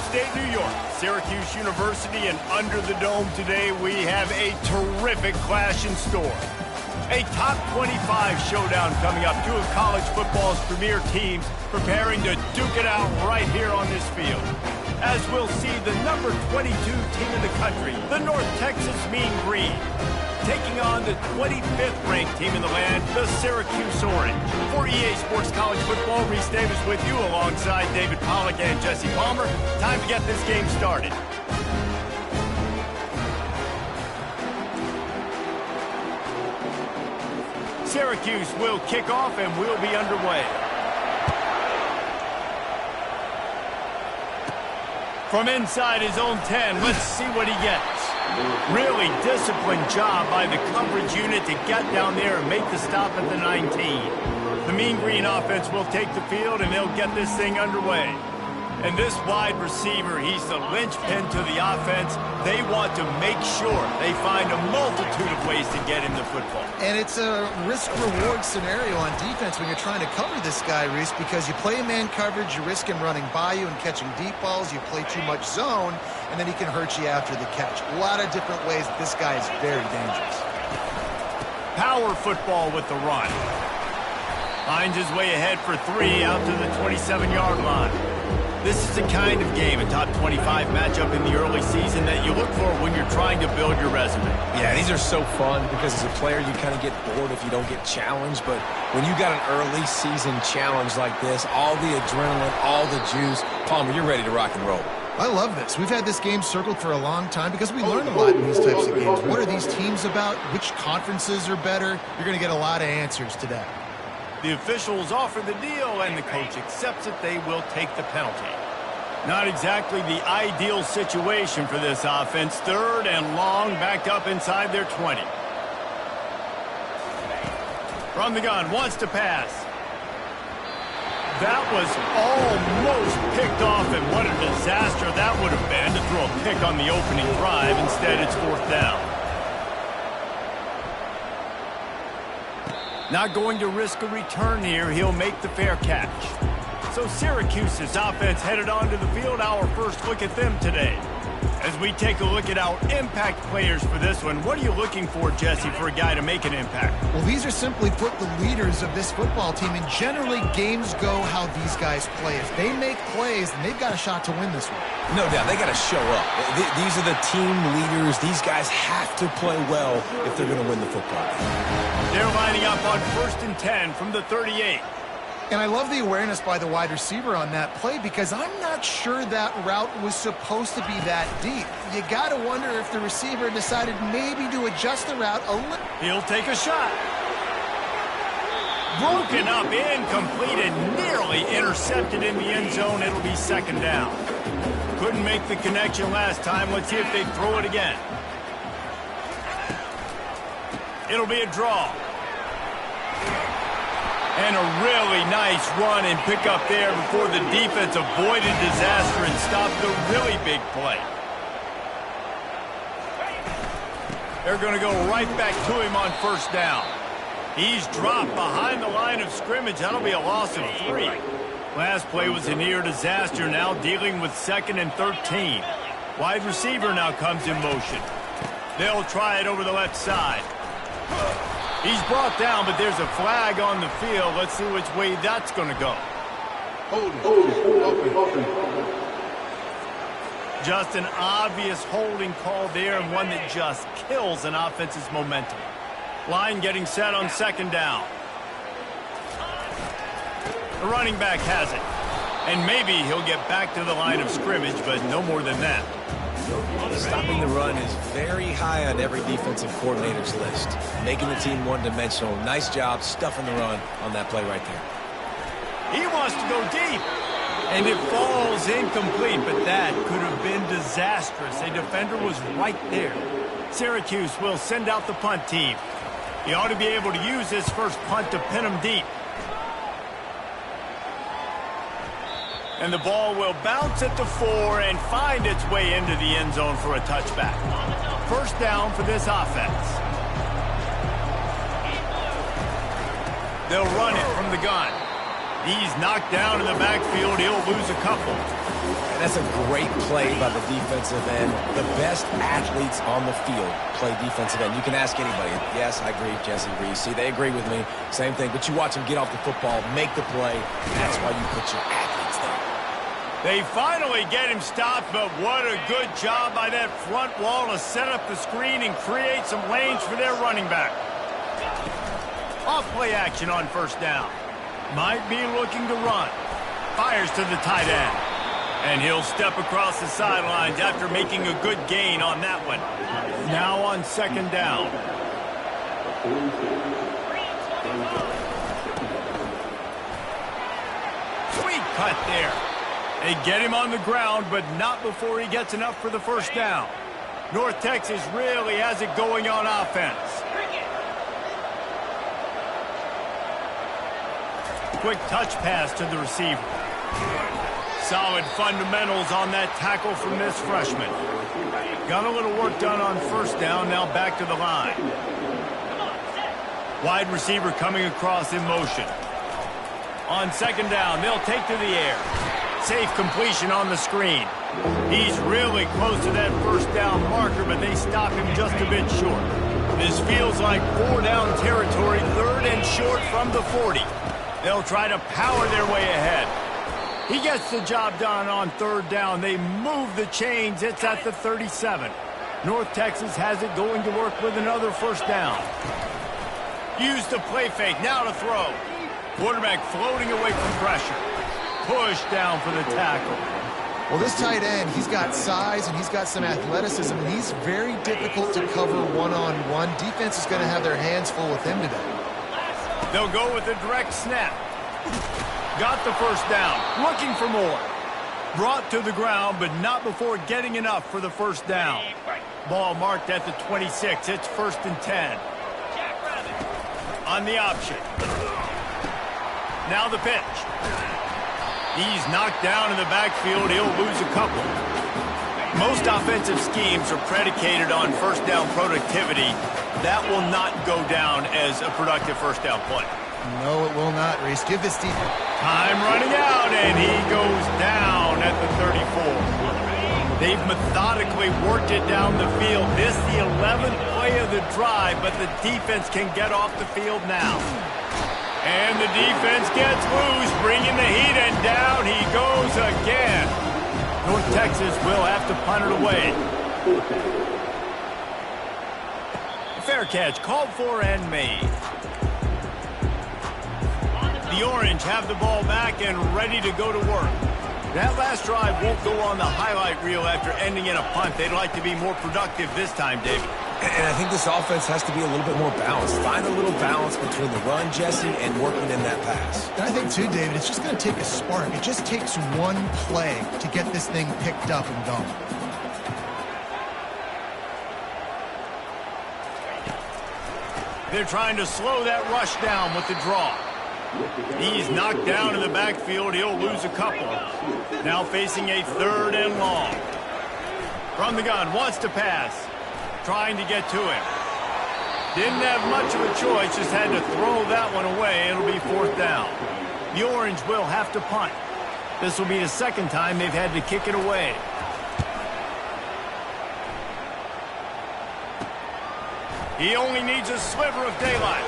upstate New York, Syracuse University, and under the dome today, we have a terrific clash in store. A top 25 showdown coming up. Two of college football's premier teams preparing to duke it out right here on this field. As we'll see the number 22 team in the country, the North Texas Mean Green, taking on the 25th ranked team in the land, the Syracuse Orange. For EA Sports College Football, Reese Davis with you alongside David Pollack and Jesse Palmer. Time to get this game started. Syracuse will kick off and we'll be underway. From inside his own 10, let's see what he gets. Really disciplined job by the coverage unit to get down there and make the stop at the 19. The Mean Green offense will take the field and they'll get this thing underway. And this wide receiver, he's the linchpin to the offense. They want to make sure they find a multitude of ways to get him the football. And it's a risk-reward scenario on defense when you're trying to cover this guy, Reese, because you play man coverage, you risk him running by you and catching deep balls. You play too much zone, and then he can hurt you after the catch. A lot of different ways that this guy is very dangerous. Power football with the run. Finds his way ahead for 3 out to the 27-yard line. This is the kind of game, a top 25 matchup in the early season that you look for when you're trying to build your resume. Yeah, these are so fun because as a player, you kind of get bored if you don't get challenged. But when you got an early season challenge like this, all the adrenaline, all the juice, Palmer, you're ready to rock and roll. I love this. We've had this game circled for a long time because we learn a lot in these types of games. What are these teams about? Which conferences are better? You're going to get a lot of answers today. The officials offer the deal, and the coach accepts it. They will take the penalty. Not exactly the ideal situation for this offense. 3rd and long, backed up inside their 20. From the gun, wants to pass. That was almost picked off, and what a disaster that would have been to throw a pick on the opening drive. Instead, it's 4th down. Not going to risk a return here. He'll make the fair catch. So Syracuse's offense headed onto the field. Our first look at them today. As we take a look at our impact players for this one, what are you looking for, Jesse, for a guy to make an impact? Well, these are simply put the leaders of this football team, and generally games go how these guys play. If they make plays, then they've got a shot to win this one. No doubt, they got to show up. These are the team leaders. These guys have to play well if they're going to win the football game. They're lining up on 1st and 10 from the 38. And I love the awareness by the wide receiver on that play because I'm not sure that route was supposed to be that deep. You got to wonder if the receiver decided maybe to adjust the route a little. He'll take a shot. Broken up, incomplete, and nearly intercepted in the end zone. It'll be 2nd down. Couldn't make the connection last time. Let's see if they throw it again. It'll be a draw. And a really nice run and pick up there before the defense avoided disaster and stopped the really big play. They're going to go right back to him on 1st down. He's dropped behind the line of scrimmage. That'll be a loss of 3. Last play was a near disaster, now dealing with 2nd and 13. Wide receiver now comes in motion. They'll try it over the left side. He's brought down, but there's a flag on the field. Let's see which way that's going to go. Just an obvious holding call there, and one that just kills an offense's momentum. Line getting set on 2nd down. The running back has it. And maybe he'll get back to the line of scrimmage, but no more than that. Stopping the run is very high on every defensive coordinator's list. Making the team one-dimensional. Nice job stuffing the run on that play right there. He wants to go deep. And it falls incomplete, but that could have been disastrous. A defender was right there. Syracuse will send out the punt team. He ought to be able to use his first punt to pin him deep. And the ball will bounce at the 4 and find its way into the end zone for a touchback. 1st down for this offense. They'll run it from the gun. He's knocked down in the backfield. He'll lose a couple. That's a great play by the defensive end. The best athletes on the field play defensive end. You can ask anybody. Yes, I agree, Jesse Reese. See, they agree with me. Same thing. But you watch them get off the football, make the play. That's why you put your athletes there. They finally get him stopped, but what a good job by that front wall to set up the screen and create some lanes for their running back. Off play action on first down. Might be looking to run. Fires to the tight end. And he'll step across the sidelines after making a good gain on that one. Now on second down. Sweet cut there. They get him on the ground, but not before he gets enough for the first down. North Texas really has it going on offense. Quick touch pass to the receiver. Solid fundamentals on that tackle from this freshman. Got a little work done on first down, now back to the line. Wide receiver coming across in motion. On second down, they'll take to the air. Safe completion on the screen. He's really close to that first down marker, but they stop him just a bit short. This feels like 4 down territory, third and short from the 40. They'll try to power their way ahead. He gets the job done on third down. They move the chains. It's at the 37. North Texas has it going to work with another first down. Use the play fake. Now to throw. Quarterback floating away from pressure. Push down for the tackle. Well, this tight end, he's got size and he's got some athleticism, and he's very difficult to cover one-on-one. Defense is going to have their hands full with him today. They'll go with a direct snap. Got the first down. Looking for more. Brought to the ground, but not before getting enough for the first down. Ball marked at the 26. It's first and 10. On the option. Now the pitch. He's knocked down in the backfield. He'll lose a couple. Most offensive schemes are predicated on first down productivity. That will not go down as a productive first down play. No, it will not, Reese. Give this team time running out, and he goes down at the 34. They've methodically worked it down the field. This is the 11th play of the drive, but the defense can get off the field now. And the defense gets loose, bringing the heat, and down he goes again. North Texas will have to punt it away. Fair catch, called for and made. The Orange have the ball back and ready to go to work. That last drive won't go on the highlight reel after ending in a punt. They'd like to be more productive this time, David. And I think this offense has to be a little bit more balanced. Find a little balance between the run, Jesse, and working in that pass. And I think, too, David, it's just going to take a spark. It just takes one play to get this thing picked up and going. They're trying to slow that rush down with the draw. He's knocked down in the backfield. He'll lose a couple. Now facing a third and long. From the gun, wants to pass. Trying to get to him. Didn't have much of a choice, just had to throw that one away. It'll be fourth down. The Orange will have to punt. This will be the second time they've had to kick it away. He only needs a sliver of daylight.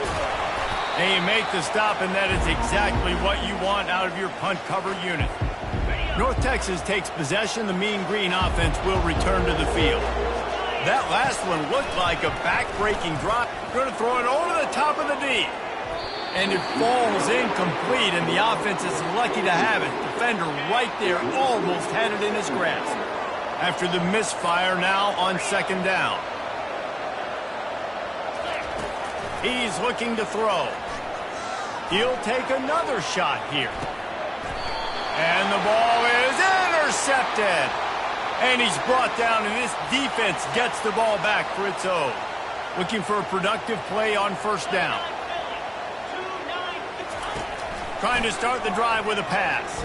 And you make the stop, and that is exactly what you want out of your punt cover unit. North Texas takes possession. The Mean Green offense will return to the field. That last one looked like a back-breaking drop. Going to throw it over the top of the D. And it falls incomplete, and the offense is lucky to have it. Defender right there almost had it in his grasp. After the misfire, now on second down. He's looking to throw. He'll take another shot here. And the ball is intercepted. And he's brought down, and this defense gets the ball back for its own. Looking for a productive play on first down. Trying to start the drive with a pass.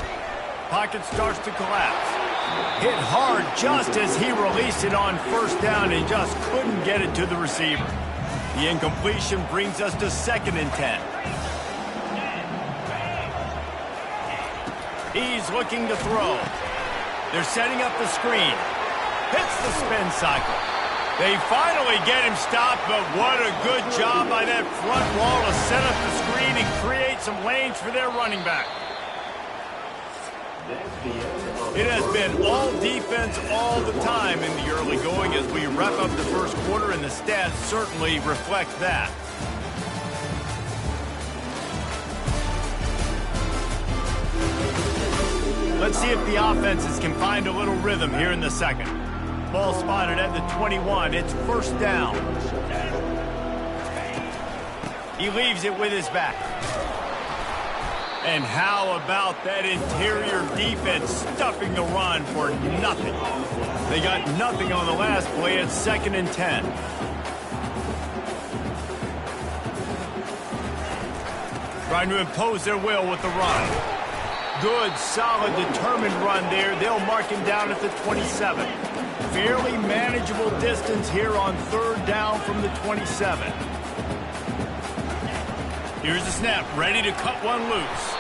Pocket starts to collapse. Hit hard just as he released it on first down and just couldn't get it to the receiver. The incompletion brings us to second and 10. He's looking to throw. They're setting up the screen. Hits the spin cycle. They finally get him stopped, but what a good job by that front wall to set up the screen and create some lanes for their running back. It has been all defense all the time in the early going as we wrap up the first quarter, and the stats certainly reflect that. Let's see if the offenses can find a little rhythm here in the second. Ball spotted at the 21. It's first down. He leaves it with his back. And how about that interior defense stuffing the run for nothing? They got nothing on the last play. It's 2nd and 10. Trying to impose their will with the run. Good, solid, determined run there. They'll mark him down at the 27. Fairly manageable distance here on 3rd down from the 27. Here's the snap, ready to cut one loose.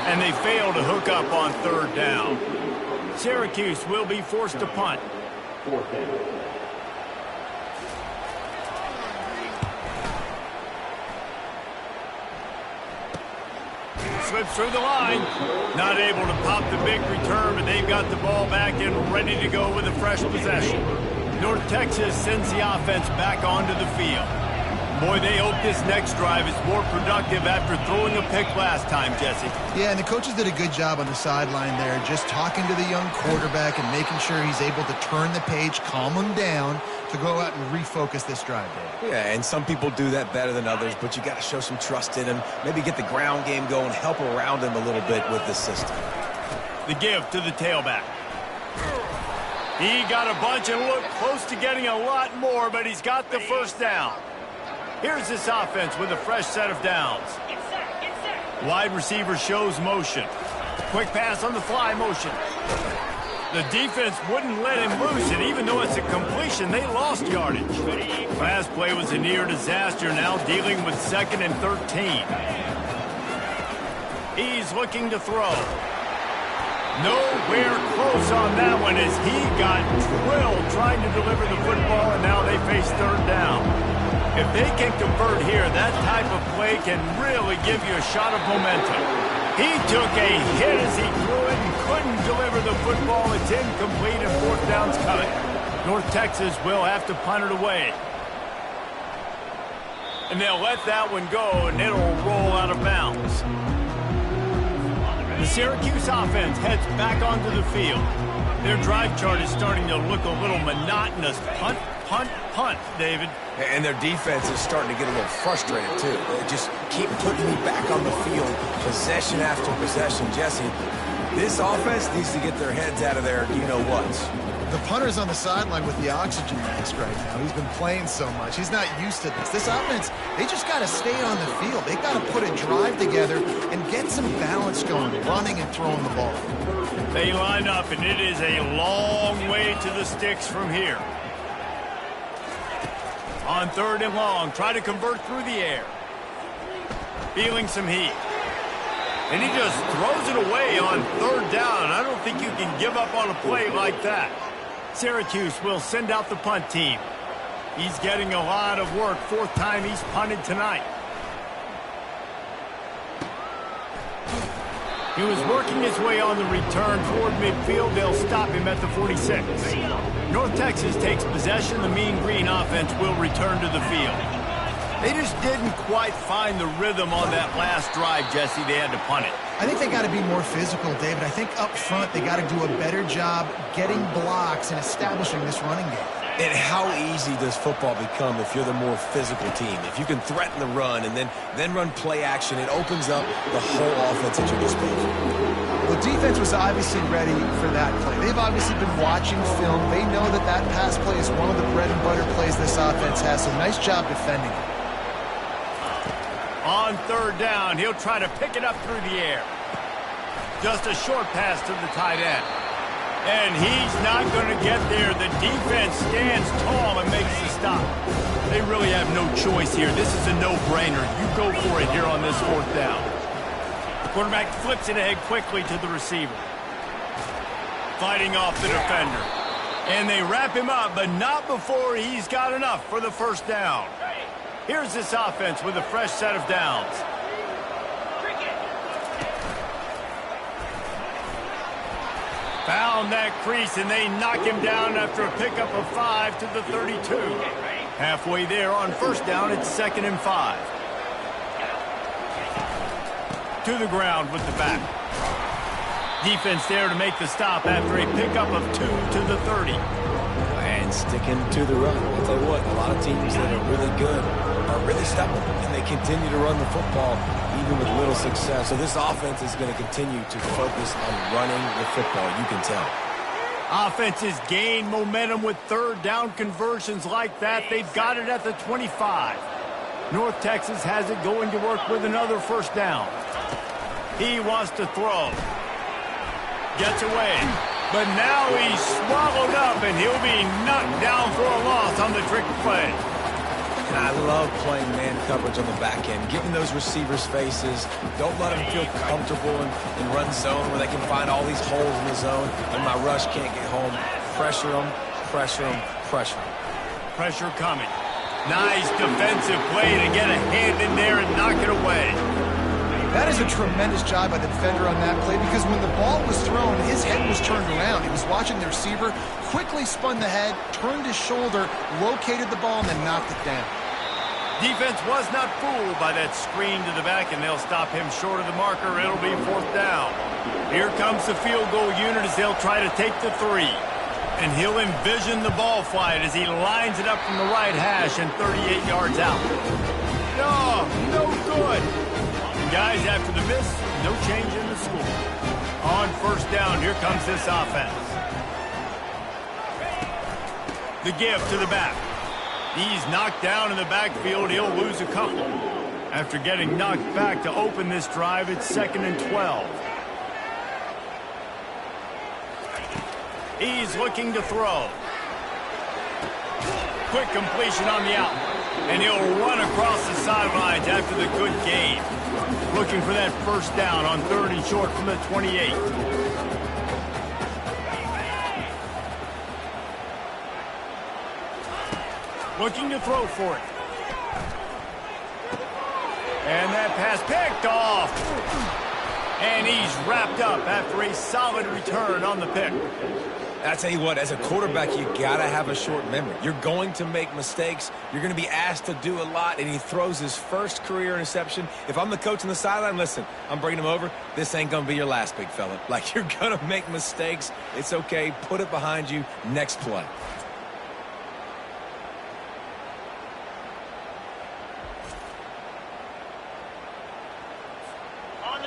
And they fail to hook up on 3rd down. Syracuse will be forced to punt. 4th down. Slips through the line. Not able to pop the big return, but they've got the ball back and ready to go with a fresh possession. North Texas sends the offense back onto the field. Boy, they hope this next drive is more productive after throwing a pick last time, Jesse. Yeah, and the coaches did a good job on the sideline there, just talking to the young quarterback and making sure he's able to turn the page, calm him down, to go out and refocus this drive, Dave. Yeah, and some people do that better than others, but you got to show some trust in him. Maybe get the ground game going, help around him a little bit with this system. The give to the tailback. He got a bunch and looked close to getting a lot more, but he's got the first down. Here's this offense with a fresh set of downs. Wide receiver shows motion. Quick pass on the fly motion. The defense wouldn't let him loose, and even though it's a completion, they lost yardage. Last play was a near disaster, now dealing with 2nd and 13. He's looking to throw. Nowhere close on that one as he got drilled trying to deliver the football, and now they face 3rd down. If they can convert here, that type of play can really give you a shot of momentum. He took a hit as he threw it and couldn't deliver the football. It's incomplete and 4th down's coming. North Texas will have to punt it away. And they'll let that one go, and it'll roll out of bounds. The Syracuse offense heads back onto the field. Their drive chart is starting to look a little monotonous. Punt, punt, punt, David. And their defense is starting to get a little frustrated, too. They just keep putting me back on the field, possession after possession. Jesse, this offense needs to get their heads out of their you-know-whats. The punter's on the sideline with the oxygen mask right now. He's been playing so much. He's not used to this. This offense, they just got to stay on the field. They got to put a drive together and get some balance going, running and throwing the ball. They line up, and it is a long way to the sticks from here. On 3rd and long, try to convert through the air. Feeling some heat. And he just throws it away on 3rd down. I don't think you can give up on a play like that. Syracuse will send out the punt team. He's getting a lot of work. 4th time he's punted tonight. He was working his way on the return toward midfield. They'll stop him at the 46. North Texas takes possession. The Mean Green offense will return to the field. They just didn't quite find the rhythm on that last drive, Jesse. They had to punt it. I think they got to be more physical, David. I think up front they got to do a better job getting blocks and establishing this running game. And how easy does football become if you're the more physical team? If you can threaten the run and then run play action, it opens up the whole offense at your disposal. Well, defense was obviously ready for that play. They've obviously been watching film. They know that that pass play is one of the bread and butter plays this offense has, so nice job defending it. On 3rd down, he'll try to pick it up through the air. Just a short pass to the tight end. And he's not going to get there. The defense stands tall and makes the stop. They really have no choice here. This is a no-brainer. You go for it here on this 4th down. Quarterback flips it ahead quickly to the receiver. fighting off the defender. And they wrap him up, but not before he's got enough for the first down. Here's this offense with a fresh set of downs. Found that crease, and they knock him down after a pickup of 5 to the 32. Halfway there on first down, it's 2nd and 5. To the ground with the back. Defense there to make the stop after a pickup of 2 to the 30. And sticking to the run. I'll tell you what, a lot of teams that are really good are really stubborn, and they continue to run the football even with little success. So this offense is going to continue to focus on running the football, you can tell. Offenses gain momentum with third down conversions like that. They've got it at the 25. North Texas has it going to work with another first down. He wants to throw. Gets away. But now he's swallowed up, and he'll be knocked down for a loss on the trick play. And I love playing man coverage on the back end, giving those receivers faces. Don't let them feel comfortable in run zone where they can find all these holes in the zone, and my rush can't get home. Pressure them, pressure them, pressure them. Pressure coming. Nice defensive play to get a hand in there and knock it away. That is a tremendous job by the defender on that play, because when the ball was thrown, his head was turned around. He was watching the receiver, quickly spun the head, turned his shoulder, located the ball, and then knocked it down. Defense was not fooled by that screen to the back, and they'll stop him short of the marker. It'll be 4th down. Here comes the field goal unit as they'll try to take the 3. And he'll envision the ball flight as he lines it up from the right hash and 38 yards out. No good. Guys, after the miss, no change in the score. On first down, here comes this offense. The give to the back. He's knocked down in the backfield. He'll lose a couple. After getting knocked back to open this drive, it's 2nd and 12. He's looking to throw. Quick completion on the out. And he'll run across the sidelines after the good gain. Looking for that first down on 3rd and short from the 28. Looking to throw for it. And that pass picked off. And he's wrapped up after a solid return on the pick. I tell you what, as a quarterback, you got to have a short memory. You're going to make mistakes. You're going to be asked to do a lot, and he throws his first career interception. If I'm the coach on the sideline, listen, I'm bringing him over. This ain't going to be your last, big fella. Like, you're going to make mistakes. It's okay. Put it behind you. Next play.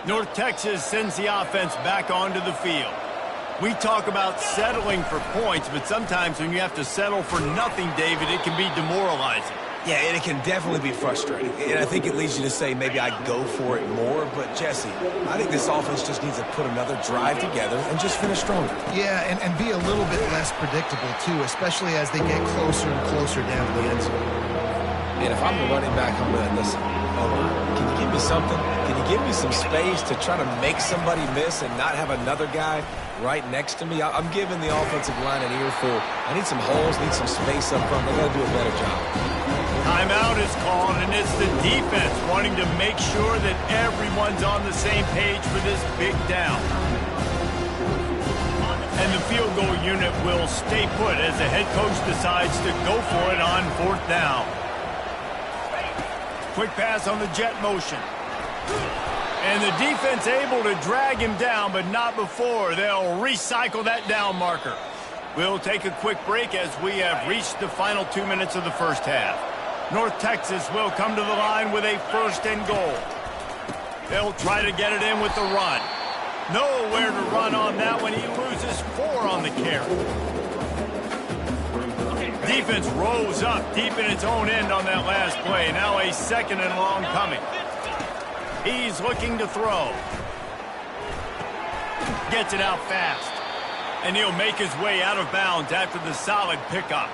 North Texas sends the offense back onto the field. We talk about settling for points, but sometimes when you have to settle for nothing, David, it can be demoralizing. Yeah, and it can definitely be frustrating. And I think it leads you to say maybe I go for it more. But, Jesse, I think this offense just needs to put another drive together and just finish stronger. Yeah, and be a little bit less predictable, too, especially as they get closer and closer down to the end zone. And if I'm the running back, I'm going to listen. Can you give me something? Can you give me some space to try to make somebody miss and not have another guy right next to me? I'm giving the offensive line an earful. I need some holes, need some space up front. They got to do a better job. Timeout is called, and it's the defense wanting to make sure that everyone's on the same page for this big down. And the field goal unit will stay put as the head coach decides to go for it on 4th down. Quick pass on the jet motion. And the defense able to drag him down, but not before they'll recycle that down marker. We'll take a quick break as we have reached the final 2 minutes of the first half. North Texas will come to the line with a 1st and goal. They'll try to get it in with the run. Nowhere to run on that one. He loses 4 on the carry. Defense rose up deep in its own end on that last play. Now a 2nd and long coming. He's looking to throw. Gets it out fast. And he'll make his way out of bounds after the solid pickup.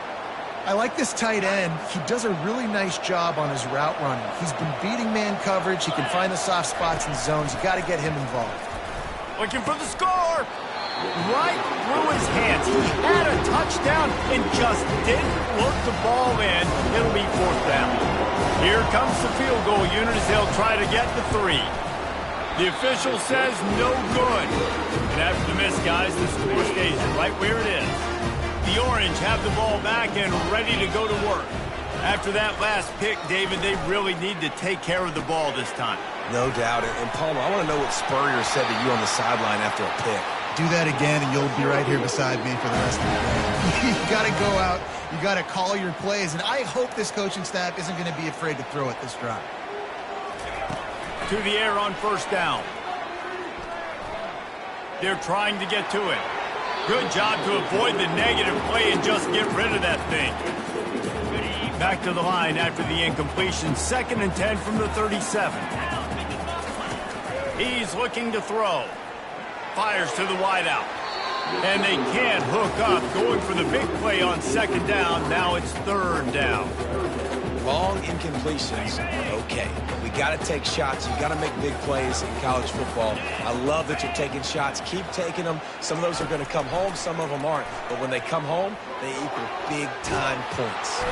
I like this tight end. He does a really nice job on his route running. He's been beating man coverage. He can find the soft spots and zones. You got to get him involved. Looking for the score. right through his hands. He had a touchdown and just didn't look the ball in. It'll be 4th down. Here comes the field goal unit as they'll try to get the 3. The official says no good. And after the miss, guys, the score stays right where it is. The Orange have the ball back and ready to go to work. After that last pick, David, they really need to take care of the ball this time. No doubt. And Palmer, I want to know what Spurrier said to you on the sideline after a pick. Do that again, and you'll be right here beside me for the rest of the game. You got to go out. You got to call your plays, and I hope this coaching staff isn't going to be afraid to throw it this drive. To the air on 1st down. They're trying to get to it. Good job to avoid the negative play and just get rid of that thing. Back to the line after the incompletion. 2nd and 10 from the 37. He's looking to throw. Fires to the wideout. And they can't hook up. Going for the big play on 2nd down. Now it's 3rd down. Long incompletions. Okay. We got to take shots. You got to make big plays in college football. I love that you're taking shots. Keep taking them. Some of those are going to come home. Some of them aren't. But when they come home, they equal big-time points.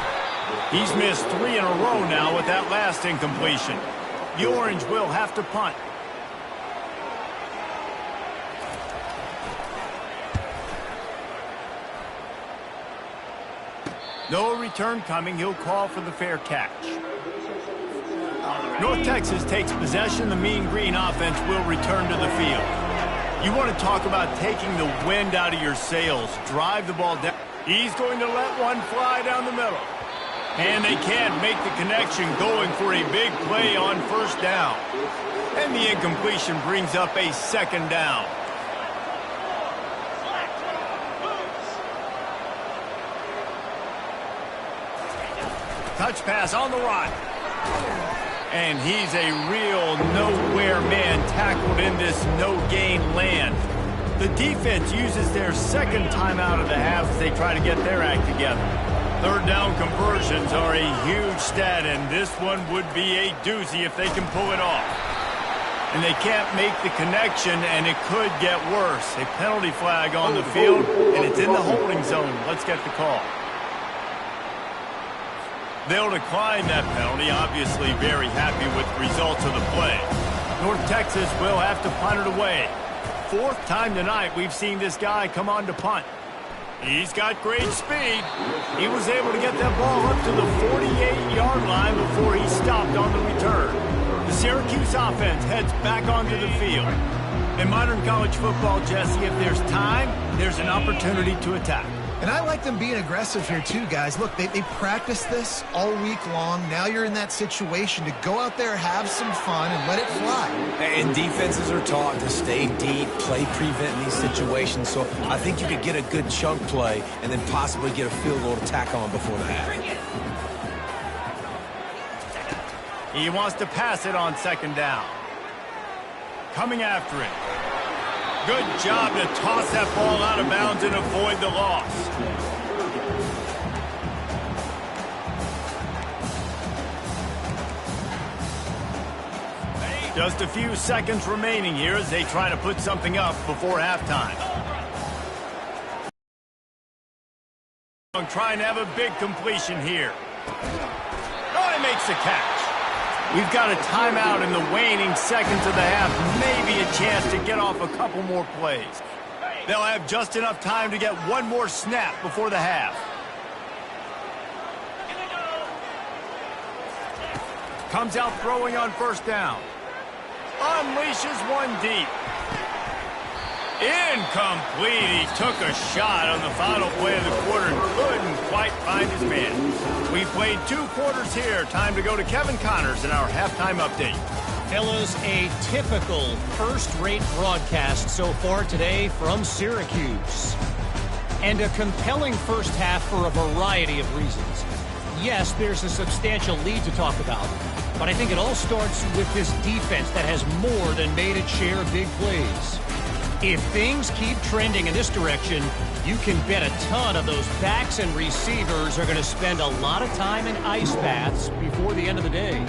He's missed 3 in a row now with that last incompletion. The Orange will have to punt. No return coming. He'll call for the fair catch. North Texas takes possession. The Mean Green offense will return to the field. You want to talk about taking the wind out of your sails. Drive the ball down. He's going to let one fly down the middle. And they can't make the connection, going for a big play on 1st down. And the incompletion brings up a 2nd down. Touch pass on the run. And he's a real nowhere man tackled in this no-gain land. The defense uses their 2nd timeout of the half as they try to get their act together. 3rd down conversions are a huge stat, and this one would be a doozy if they can pull it off. And they can't make the connection, and it could get worse. A penalty flag on the field, and it's in the holding zone. Let's get the call. They'll decline that penalty, obviously very happy with the results of the play. North Texas will have to punt it away. 4th time tonight we've seen this guy come on to punt. He's got great speed. He was able to get that ball up to the 48-yard line before he stopped on the return. The Syracuse offense heads back onto the field. In modern college football, Jesse, if there's time, there's an opportunity to attack. And I like them being aggressive here too, guys. Look, they practice this all week long. Now you're in that situation to go out there, have some fun, and let it fly. And defenses are taught to stay deep, play prevent in these situations. So I think you could get a good chunk play and then possibly get a field goal to tack on before the half. He wants to pass it on 2nd down. Coming after it. Good job to toss that ball out of bounds and avoid the loss. Just a few seconds remaining here as they try to put something up before halftime. Trying to have a big completion here. Oh, he makes the catch. We've got a timeout in the waning seconds of the half. Maybe a chance to get off a couple more plays. They'll have just enough time to get one more snap before the half. Comes out throwing on 1st down. Unleashes one deep. Incomplete. He took a shot on the final play of the quarter and couldn't quite find his man. We played 2 quarters here. Time to go to Kevin Connors in our halftime update. Fellas, a typical first-rate broadcast so far today from Syracuse. And a compelling first half for a variety of reasons. Yes, there's a substantial lead to talk about, but I think it all starts with this defense that has more than made its share of big plays. If things keep trending in this direction, you can bet a ton of those backs and receivers are going to spend a lot of time in ice baths before the end of the day.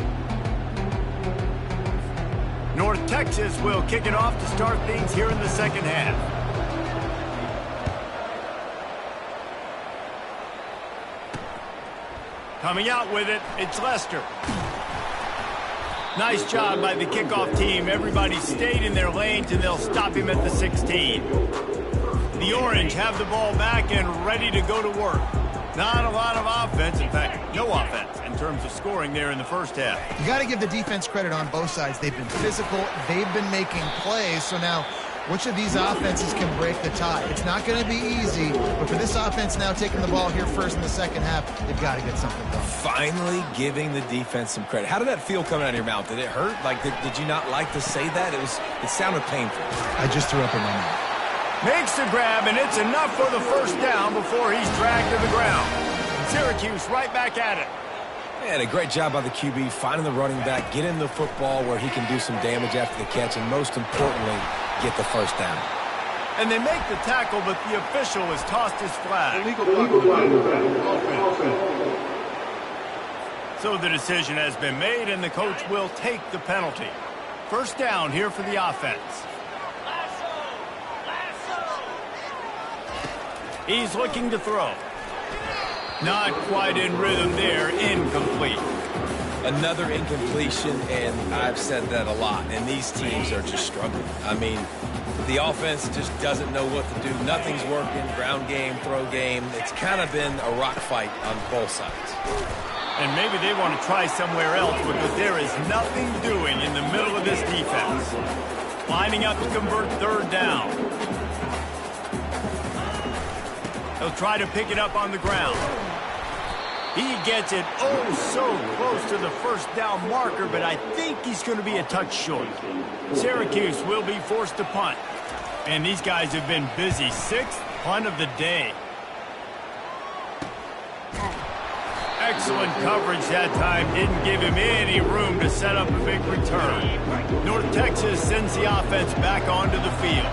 North Texas will kick it off to start things here in the 2nd half. Coming out with it, it's Lester. Nice job by the kickoff team. Everybody stayed in their lanes, and they'll stop him at the 16. The Orange have the ball back and ready to go to work. Not a lot of offense, in fact, no offense in terms of scoring there in the first half. You got to give the defense credit on both sides. They've been physical. They've been making plays. So now, which of these offenses can break the tie? It's not going to be easy, but for this offense now taking the ball here first in the second half, they've got to get something done. Finally giving the defense some credit. How did that feel coming out of your mouth? Did it hurt? Like, did you not like to say that? It sounded painful. I just threw up in my mouth. Makes the grab, and it's enough for the first down before he's dragged to the ground. Syracuse right back at it. And a great job by the QB finding the running back, getting the football where he can do some damage after the catch, and most importantly, get the first down. And they make the tackle, but the official has tossed his flag. So the decision has been made, and the coach will take the penalty. First down here for the offense. He's looking to throw. Not quite in rhythm there. Incomplete. Another incompletion, and I've said that a lot, and these teams are just struggling. I mean, the offense just doesn't know what to do. Nothing's working. Ground game, throw game. It's kind of been a rock fight on both sides. And maybe they want to try somewhere else because there is nothing doing in the middle of this defense. Lining up to convert third down. He'll try to pick it up on the ground. He gets it so close to the first down marker, but I think he's going to be a touch short. Syracuse will be forced to punt. And these guys have been busy. Sixth punt of the day. Excellent coverage that time. Didn't give him any room to set up a big return. North Texas sends the offense back onto the field.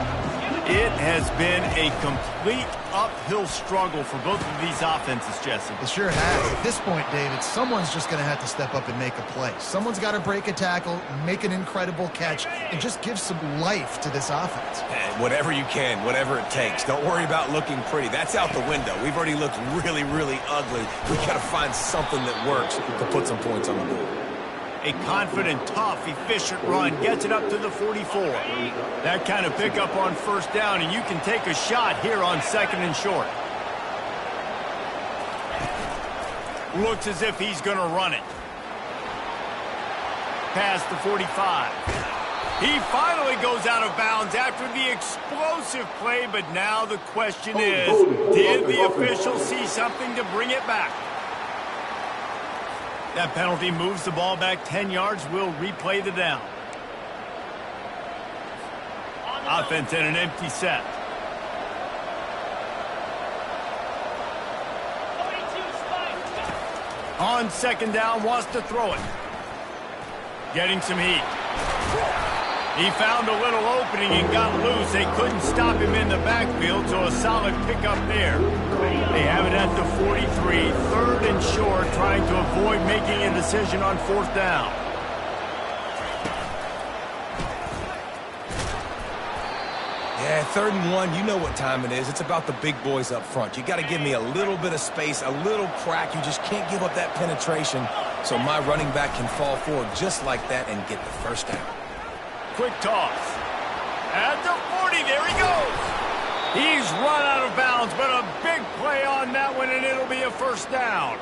It has been a complete uphill struggle for both of these offenses, Jesse. It sure has. At this point, David, someone's just going to have to step up and make a play. Someone's got to break a tackle, make an incredible catch, and just give some life to this offense. And whatever you can, whatever it takes. Don't worry about looking pretty. That's out the window. We've already looked really, really ugly. We've got to find something that works to put some points on the board. A confident, tough, efficient run gets it up to the 44. That kind of pickup on first down, and you can take a shot here on second and short. Looks as if he's going to run it. Past the 45. He finally goes out of bounds after the explosive play, but now the question is, did the official see something to bring it back? That penalty moves the ball back 10 yards. We'll replay the down. Offense in an empty set. On second down, wants to throw it. Getting some heat. He found a little opening and got loose. They couldn't stop him in the backfield, so a solid pickup there. They have it at the 43, third and short, trying to avoid making a decision on fourth down. Yeah, 3rd and 1, you know what time it is. It's about the big boys up front. You got to give me a little bit of space, a little crack. You just can't give up that penetration, so my running back can fall forward just like that and get the first down. Quick toss. At the 40, there he goes. He's run out of bounds, but a big play on that one, and it'll be a first down.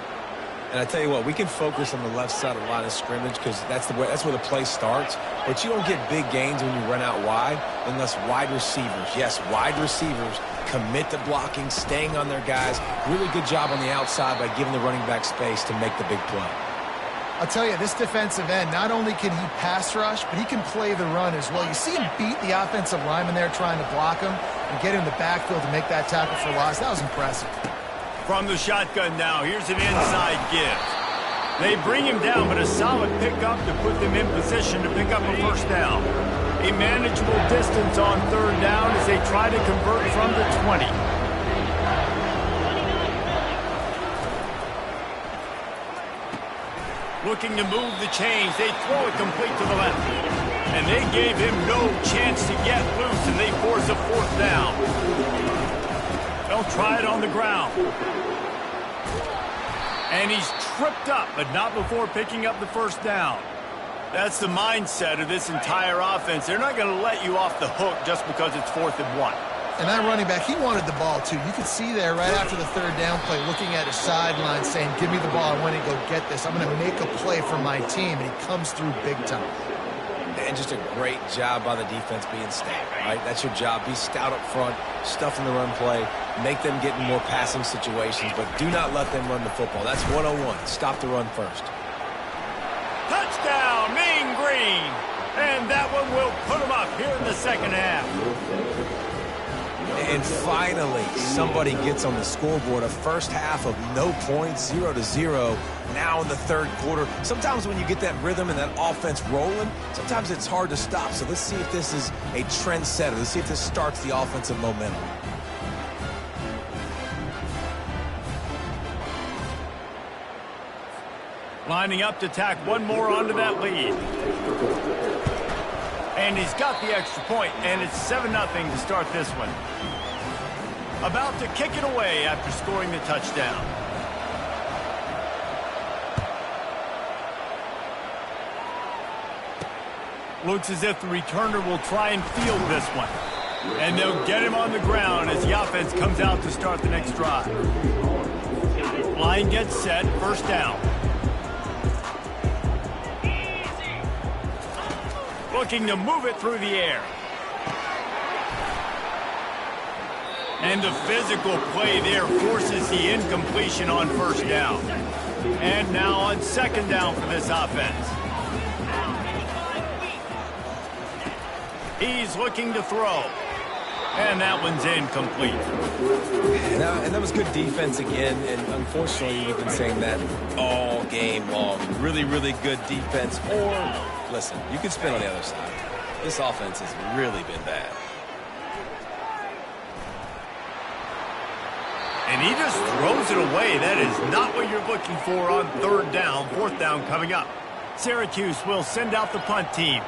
And I tell you what, we can focus on the left side of the line of scrimmage because that's where the play starts. But you don't get big gains when you run out wide unless wide receivers, yes, wide receivers, commit to blocking, staying on their guys. Really good job on the outside by giving the running back space to make the big play. I'll tell you, this defensive end, not only can he pass rush, but he can play the run as well. You see him beat the offensive lineman there trying to block him and get in the backfield to make that tackle for loss. That was impressive. From the shotgun now, here's an inside give. They bring him down, but a solid pickup to put them in position to pick up a first down. A manageable distance on third down as they try to convert from the 20. Looking to move the chains. They throw it complete to the left. And they gave him no chance to get loose, and they force a fourth down. They'll try it on the ground. And he's tripped up, but not before picking up the first down. That's the mindset of this entire offense. They're not going to let you off the hook just because it's 4th and 1. And that running back, he wanted the ball, too. You could see there right after the third down play, looking at his sideline, saying, give me the ball. I want to go get this. I'm going to make a play for my team. And he comes through big time. And just a great job by the defense being stout, right? That's your job. Be stout up front, stuff in the run play, make them get in more passing situations, but do not let them run the football. That's 101. Stop the run first. Touchdown, Mean Green. And that one will put them up here in the second half. And finally, somebody gets on the scoreboard. A first half of no points, 0-0. Now in the third quarter. Sometimes when you get that rhythm and that offense rolling, sometimes it's hard to stop. So let's see if this is a trendsetter. Let's see if this starts the offensive momentum. Lining up to tack one more onto that lead. And he's got the extra point, and it's 7-0 to start this one. About to kick it away after scoring the touchdown. Looks as if the returner will try and field this one. And they'll get him on the ground as the offense comes out to start the next drive. Line gets set, first down. Looking to move it through the air. And the physical play there forces the incompletion on first down. And now on second down for this offense. He's looking to throw. And that one's incomplete. And that was good defense again. And unfortunately, we've been saying that all game long. Really, really good defense. Or, listen, you can spin on the other side. This offense has really been bad. And he just throws it away. That is not what you're looking for on third down. Fourth down coming up. Syracuse will send out the punt team.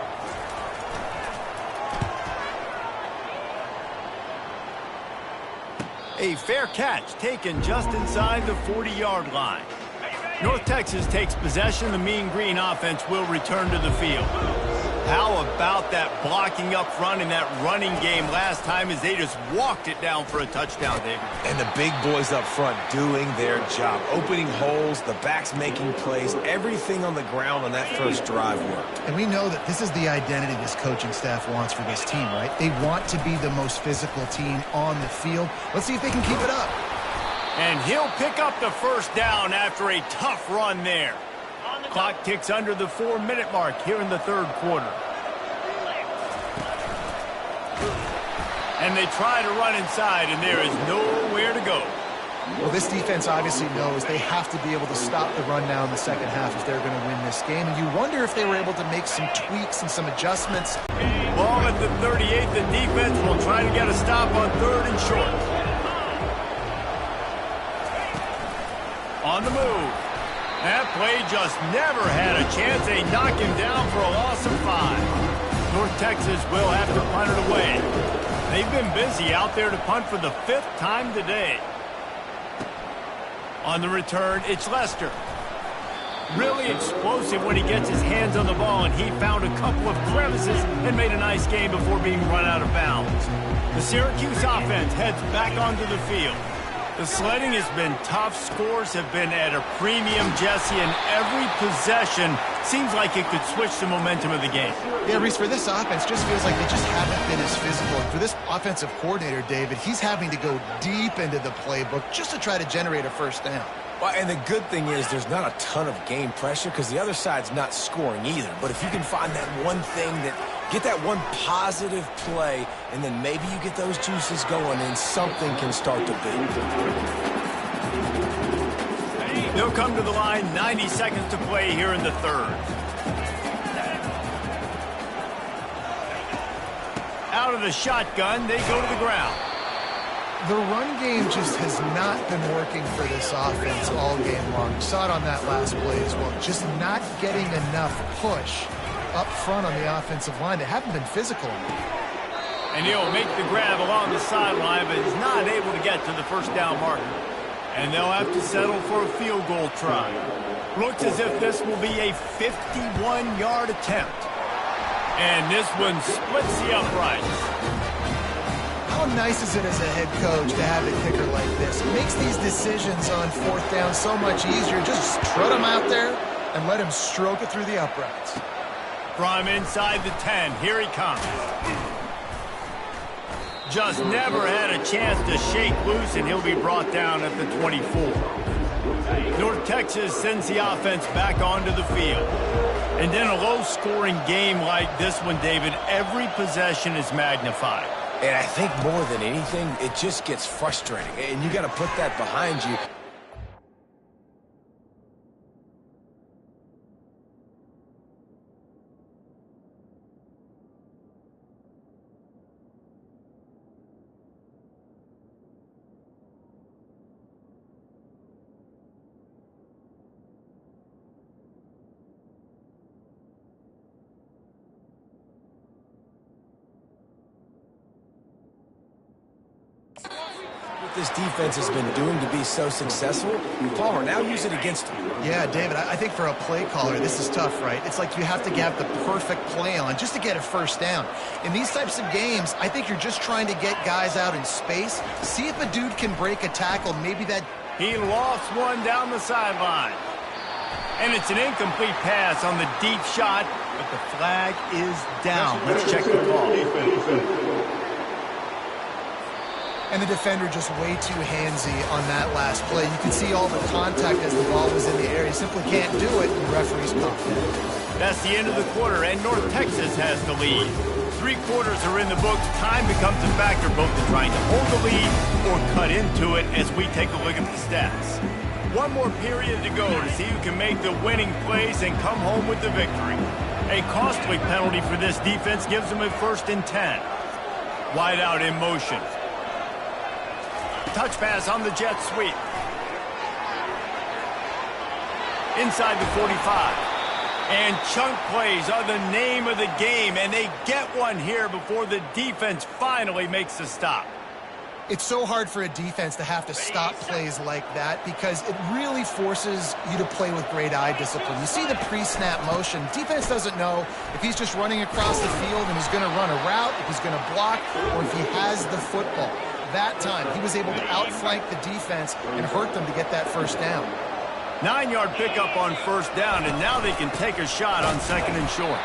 A fair catch taken just inside the 40-yard line. North Texas takes possession. The Mean Green offense will return to the field. How about that blocking up front in that running game last time as they just walked it down for a touchdown, David? And the big boys up front doing their job. Opening holes, the backs making plays, everything on the ground on that first drive worked. And we know that this is the identity this coaching staff wants for this team, right? They want to be the most physical team on the field. Let's see if they can keep it up. And he'll pick up the first down after a tough run there. Clock ticks under the 4-minute mark here in the third quarter. And they try to run inside, and there is nowhere to go. Well, this defense obviously knows they have to be able to stop the run now in the second half if they're going to win this game. And you wonder if they were able to make some tweaks and some adjustments. Ball at the 38th, the defense will try to get a stop on third and short. On the move. That play just never had a chance. They knock him down for a loss of 5. North Texas will have to punt it away. They've been busy out there to punt for the 5th time today. On the return, it's Lester. Really explosive when he gets his hands on the ball, and he found a couple of crevices and made a nice game before being run out of bounds. The Syracuse offense heads back onto the field. The sledding has been tough. Scores have been at a premium, Jesse, and every possession seems like it could switch the momentum of the game. Yeah, Reese, for this offense, just feels like they just haven't been as physical. And for this offensive coordinator, David, he's having to go deep into the playbook just to try to generate a first down. Well, and the good thing is there's not a ton of game pressure because the other side's not scoring either. But if you can find that one thing get that one positive play, and then maybe you get those juices going and something can start to build. They'll come to the line, 90 seconds to play here in the third. Out of the shotgun, they go to the ground. The run game just has not been working for this offense all game long. We saw it on that last play as well. Just not getting enough push up front on the offensive line. They haven't been physical enough. And he'll make the grab along the sideline, but is not able to get to the first down marker. And they'll have to settle for a field goal try. Looks as if this will be a 51-yard attempt. And this one splits the uprights. How nice is it as a head coach to have a kicker like this? It makes these decisions on fourth down so much easier. Just strut him out there and let him stroke it through the uprights. From inside the 10, here he comes. Just never had a chance to shake loose, and he'll be brought down at the 24. North Texas sends the offense back onto the field. And in a low-scoring game like this one, David, every possession is magnified. And I think more than anything, it just gets frustrating. And you got to put that behind you. What this defense has been doing to be so successful, Palmer, now use it against them. Yeah, David, I think for a play caller, this is tough, right? It's like you have to have the perfect play on just to get a first down. In these types of games, I think you're just trying to get guys out in space, see if a dude can break a tackle, maybe that... He lost one down the sideline. And it's an incomplete pass on the deep shot, but the flag is down. Let's check the call. And the defender just way too handsy on that last play. You can see all the contact as the ball was in the air. You simply can't do it, and the referee's caught that. That's the end of the quarter, and North Texas has the lead. 3 quarters are in the books. Time becomes a factor, both in trying to hold the lead or cut into it as we take a look at the stats. One more period to go to see who can make the winning plays and come home with the victory. A costly penalty for this defense gives them a 1st and 10. Wide out in motion. Touch pass on the jet sweep. Inside the 45. And chunk plays are the name of the game, and they get one here before the defense finally makes the stop. It's so hard for a defense to have to stop plays like that because it really forces you to play with great eye discipline. You see the pre-snap motion. Defense doesn't know if he's just running across the field and he's going to run a route, if he's going to block, or if he has the football. That time, he was able to outflank the defense and hurt them to get that first down. 9-yard pickup on 1st down, and now they can take a shot on 2nd and short.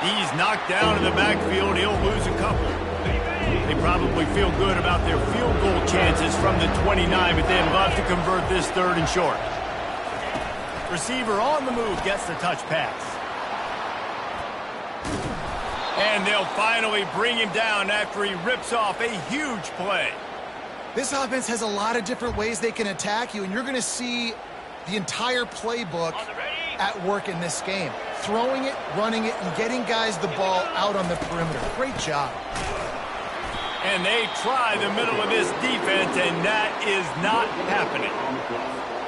He's knocked down in the backfield. He'll lose a couple. They probably feel good about their field goal chances from the 29, but they'd love to convert this 3rd and short. Receiver on the move gets the touch pass. And they'll finally bring him down after he rips off a huge play. This offense has a lot of different ways they can attack you, and you're going to see the entire playbook at work in this game. Throwing it, running it, and getting guys the ball out on the perimeter. Great job. And they try the middle of this defense, and that is not happening.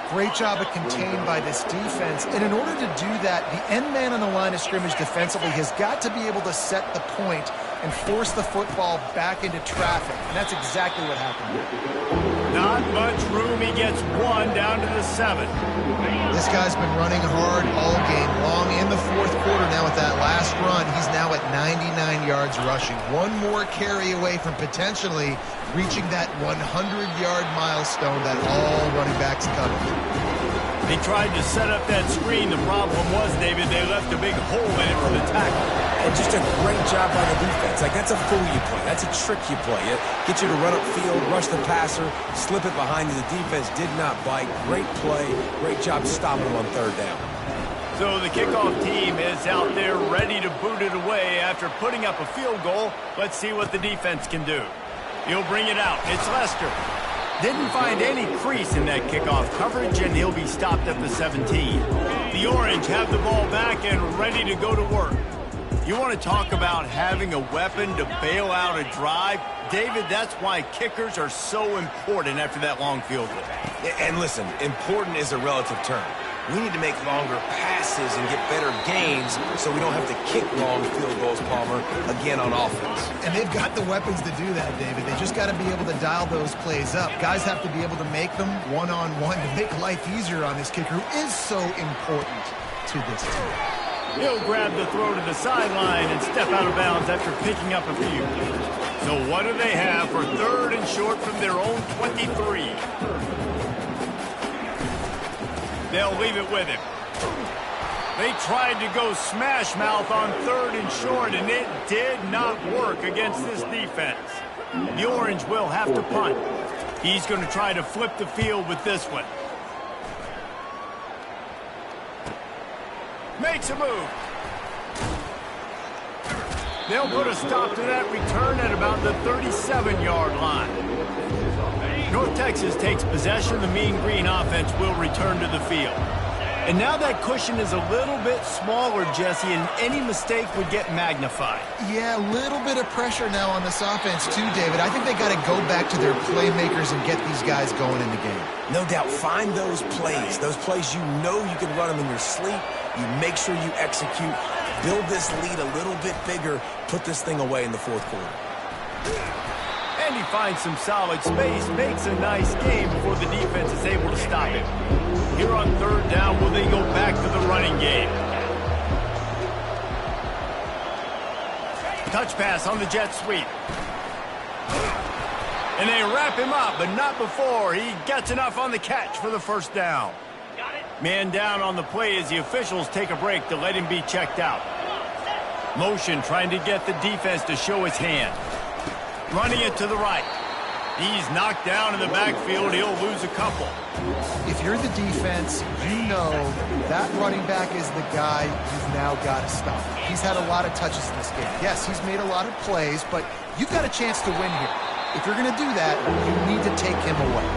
Great job of contained by this defense. And in order to do that, the end man on the line of scrimmage defensively has got to be able to set the point and force the football back into traffic. And that's exactly what happened here. Not much room. He gets one down to the 7. This guy's been running hard all game long. In the 4th quarter now with that last run, he's now at 99 yards rushing. One more carry away from potentially reaching that 100-yard milestone that all running backs covet. They tried to set up that screen. The problem was, David, they left a big hole in it for the tackle. And just a great job by the defense. Like, that's a fool you play. That's a trick you play. It gets you to run upfield, rush the passer, slip it behind you. The defense did not bite. Great play. Great job stopping them on 3rd down. So the kickoff team is out there ready to boot it away after putting up a field goal. Let's see what the defense can do. He'll bring it out. It's Lester. Didn't find any crease in that kickoff coverage, and he'll be stopped at the 17. The Orange have the ball back and ready to go to work. You want to talk about having a weapon to bail out a drive? David, that's why kickers are so important after that long field goal. And listen, important is a relative term. We need to make longer passes and get better gains so we don't have to kick long field goals, Palmer, again on offense. And they've got the weapons to do that, David. They just got to be able to dial those plays up. Guys have to be able to make them one-on-one to make life easier on this kicker, who is so important to this team. He'll grab the throw to the sideline and step out of bounds after picking up a few. So what do they have for 3rd and short from their own 23? They'll leave it with him. They tried to go smash mouth on 3rd and short, and it did not work against this defense. The Orange will have to punt. He's going to try to flip the field with this one. Makes a move. They'll put a stop to that return at about the 37-yard line. North Texas takes possession. The Mean Green offense will return to the field. And now that cushion is a little bit smaller, Jesse, and any mistake would get magnified. Yeah, a little bit of pressure now on this offense too, David. I think they got to go back to their playmakers and get these guys going in the game. No doubt, find those plays you know you can run them in your sleep. You make sure you execute, build this lead a little bit bigger, put this thing away in the 4th quarter. And he finds some solid space, makes a nice game before the defense is able to stop him. Here on 3rd down, will they go back to the running game? Touch pass on the jet sweep. And they wrap him up, but not before he gets enough on the catch for the 1st down. Man down on the play as the officials take a break to let him be checked out. Motion trying to get the defense to show his hand. Running it to the right. He's knocked down in the backfield. He'll lose a couple. If you're the defense, you know that running back is the guy you've now got to stop. He's had a lot of touches in this game. Yes, he's made a lot of plays, but you've got a chance to win here. If you're going to do that, you need to take him away.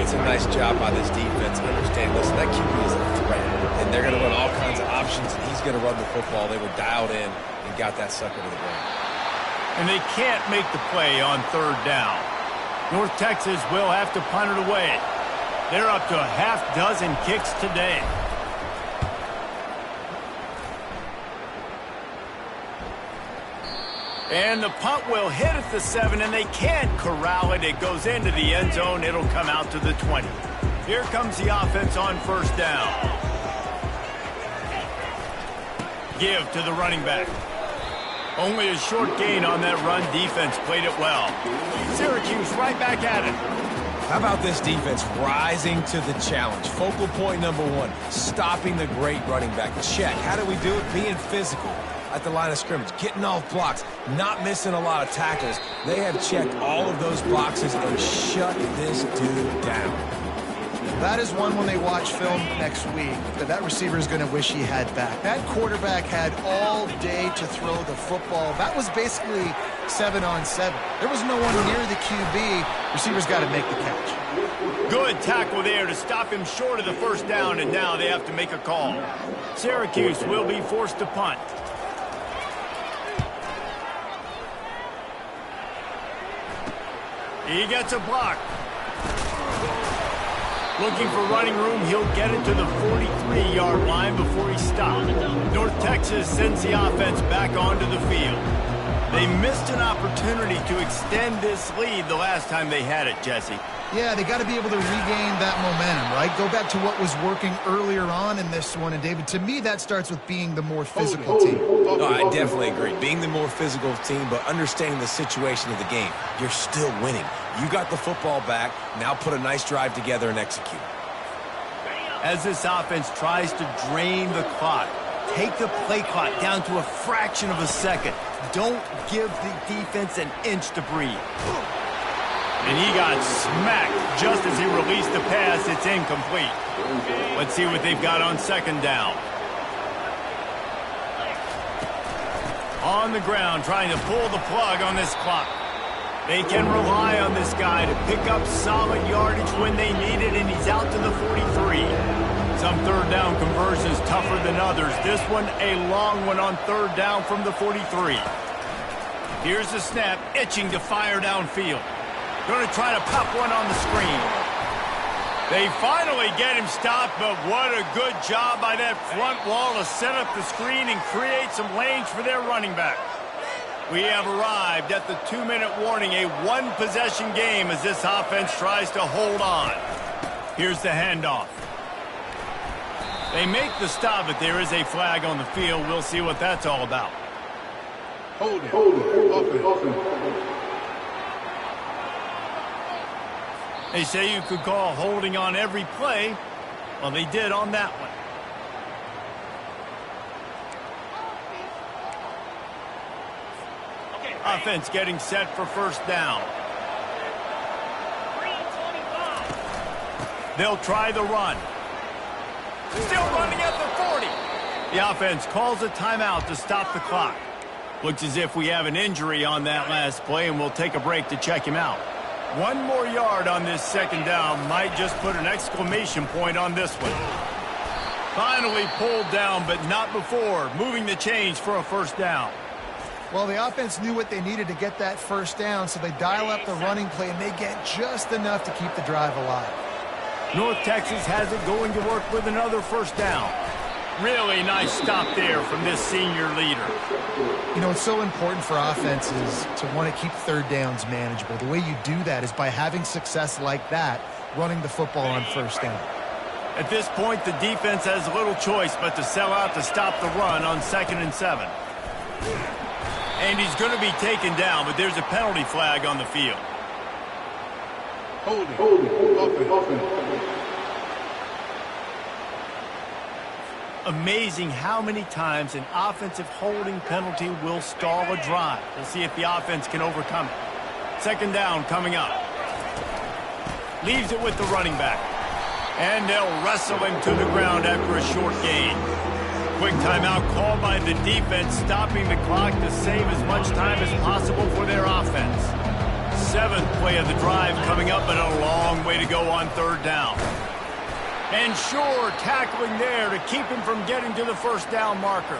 It's a nice job by this defense. Understand, listen, that QB is a threat, and they're going to run all kinds of options, and he's going to run the football. They were dialed in and got that sucker to the ground. And they can't make the play on 3rd down. North Texas will have to punt it away. They're up to a half-dozen kicks today. And the punt will hit at the 7, and they can't corral it. It goes into the end zone. It'll come out to the 20. Here comes the offense on 1st down. Give to the running back. Only a short gain on that run. Defense played it well. Syracuse right back at it. How about this defense rising to the challenge? Focal point number 1, stopping the great running back. Check. How do we do it? Being physical at the line of scrimmage, getting off blocks, not missing a lot of tackles. They have checked all of those boxes and shut this dude down. That is one when they watch film next week that receiver is going to wish he had back. That quarterback had all day to throw the football. That was basically 7-on-7. There was no one near the QB. Receiver's got to make the catch. Good tackle there to stop him short of the 1st down, and now they have to make a call. Syracuse will be forced to punt. He gets a block. Looking for running room, he'll get it to the 43-yard line before he stopped. North Texas sends the offense back onto the field. They missed an opportunity to extend this lead the last time they had it, Jesse. Yeah, they got to be able to regain that momentum, right? Go back to what was working earlier on in this one. And, David, to me, that starts with being the more physical team. No, I definitely agree. Being the more physical team, but understanding the situation of the game. You're still winning. You got the football back. Now put a nice drive together and execute. As this offense tries to drain the clock, take the play clock down to a fraction of a second. Don't give the defense an inch to breathe. And he got smacked just as he released the pass. It's incomplete. Let's see what they've got on 2nd down. On the ground, trying to pull the plug on this clock. They can rely on this guy to pick up solid yardage when they need it, and he's out to the 43. Some 3rd down conversions tougher than others. This one, a long one on 3rd down from the 43. Here's the snap, itching to fire downfield. Going to try to pop one on the screen. They finally get him stopped, but what a good job by that front wall to set up the screen and create some lanes for their running back. We have arrived at the 2-minute warning, a one-possession game as this offense tries to hold on. Here's the handoff. They make the stop, but there is a flag on the field. We'll see what that's all about. Hold it. They say you could call holding on every play. Well, they did on that one. Offense getting set for first down. They'll try the run. Still running at the 40. The offense calls a timeout to stop the clock. Looks as if we have an injury on that last play, and we'll take a break to check him out. 1 more yard on this second down might just put an exclamation point on this one. Finally pulled down, but not before moving the chains for a first down. Well, the offense knew what they needed to get that first down, so they dial up the running play, and they get just enough to keep the drive alive. North Texas has it going to work with another first down. Really nice stop there from this senior leader. You know, it's so important for offenses to want to keep third downs manageable. The way you do that is by having success like that, running the football on first down. At this point, the defense has little choice but to sell out to stop the run on 2nd and 7. And he's going to be taken down, but there's a penalty flag on the field. Hold it. Amazing how many times an offensive holding penalty will stall a drive. We'll see if the offense can overcome it. Second down coming up. Leaves it with the running back. And they'll wrestle him to the ground after a short gain. Quick timeout called by the defense, stopping the clock to save as much time as possible for their offense. 7th play of the drive coming up, but a long way to go on third down. And sure, tackling there to keep him from getting to the first down marker.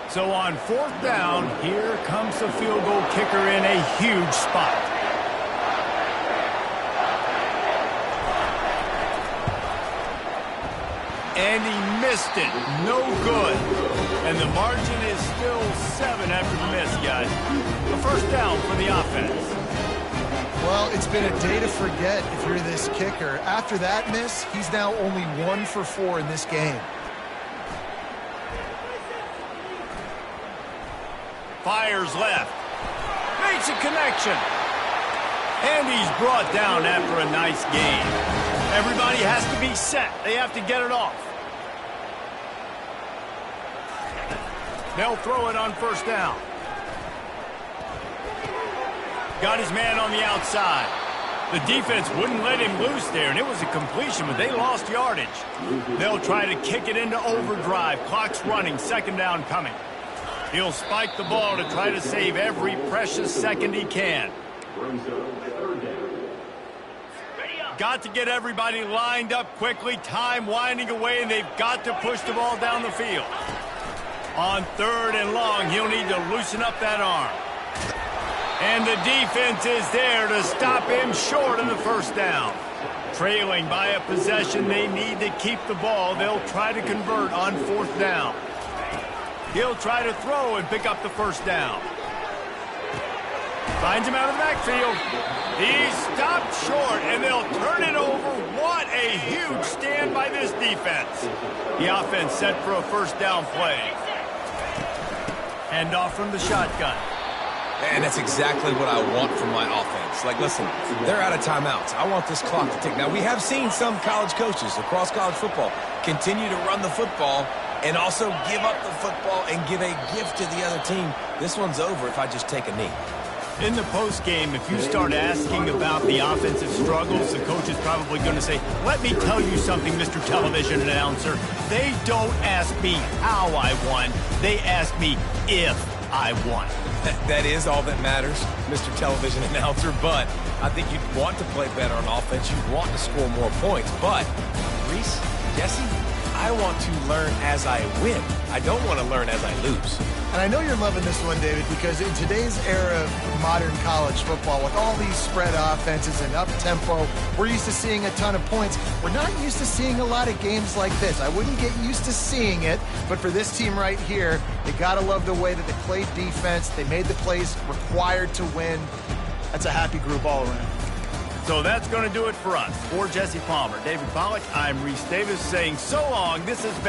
So on 4th down, here comes the field goal kicker in a huge spot. And he missed it. No good. And the margin is still 7 after the miss, guys. A first down for the offense. Well, it's been a day to forget if you're this kicker. After that miss, he's now only 1 for 4 in this game. Fires left. Makes a connection. And he's brought down after a nice gain. Everybody has to be set. They have to get it off. They'll throw it on first down. Got his man on the outside. The defense wouldn't let him loose there, and it was a completion, but they lost yardage. They'll try to kick it into overdrive. Clock's running, second down coming. He'll spike the ball to try to save every precious second he can. Got to get everybody lined up quickly. Time winding away, and they've got to push the ball down the field. On 3rd and long, he'll need to loosen up that arm. And the defense is there to stop him short of the first down. Trailing by a possession, they need to keep the ball. They'll try to convert on 4th down. He'll try to throw and pick up the first down. Finds him out of the backfield. He's stopped short, and they'll turn it over. What a huge stand by this defense. The offense set for a first down play. Hand off from the shotgun. And that's exactly what I want from my offense. Like, listen, they're out of timeouts. I want this clock to tick. Now, we have seen some college coaches across college football continue to run the football and also give up the football and give a gift to the other team. This one's over if I just take a knee. In the postgame, if you start asking about the offensive struggles, the coach is probably going to say, let me tell you something, Mr. Television Announcer. They don't ask me how I won. They ask me if I won. That is all that matters, Mr. Television Announcer, but I think you'd want to play better on offense. You'd want to score more points, but Reese, Jesse, I want to learn as I win. I don't want to learn as I lose. And I know you're loving this one, David, because in today's era of modern college football, with all these spread offenses and up-tempo, we're used to seeing a ton of points. We're not used to seeing a lot of games like this. I wouldn't get used to seeing it, but for this team right here, they got to love the way that they played defense. They made the plays required to win. That's a happy group all around. So that's going to do it for us. For Jesse Palmer, David Pollack, I'm Reese Davis saying so long. This has been